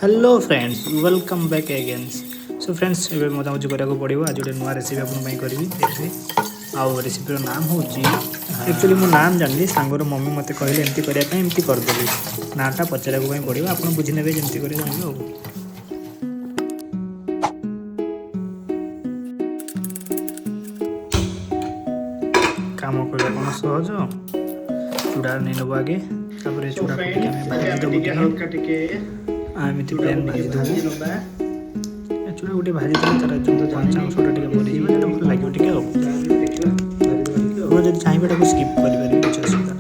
Hello friends welcome back again. So friends ये मजामजी कराया पड़ो। आज गोटे नुआ रेसिपी आपन करी देखिए। आउ रेसिपीर नाम हूँ एक्चुअली मो नाम जानी सांगर मम्मी मत कहले एमती करने एमती करदेली नाटा पचारा पड़ो आप बुझी ने जमी कर काम करवा कौन सहज चूड़ा नहीं नब आगे चूड़ा एमती प्लेन भाजी देवु चूड़ा गोटे भाजी देते तार जो कंचा अंशटा टे मरीज भल लगे टे जब चाहिए ताको स्किप करेंगे किसी असुविधा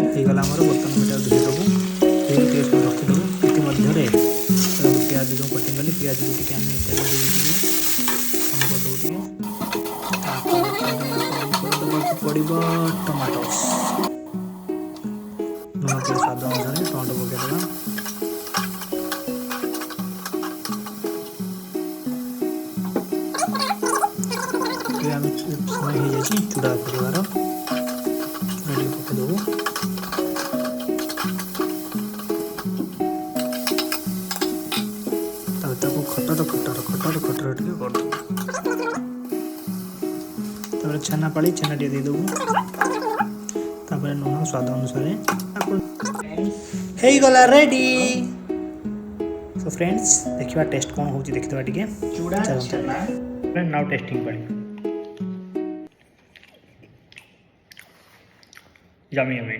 नहीं आमर बर्तन मेटा धोईदेबू पेस्ट रखीदेबू इतिम्य प्याज जो कटिंग कली प्याज को टी आम तेल देदेबू पड़ो टमाटोस लुण टे स्वाद अनुसार टमाटो पकईदेवा समय हो जाए चूड़ा पकड़ चूड़ा पकईदेबू खटर खटर खटर खटर टे कर छेना पाड़ी छेना टे देदेबू लुण स्वाद अनुसार हो गला रेडी। सो फ्रेंड्स देखिए टेस्ट कौन हो देखा टे नाउ टेस्टिंग पाड़ी यम्मी यम्मी।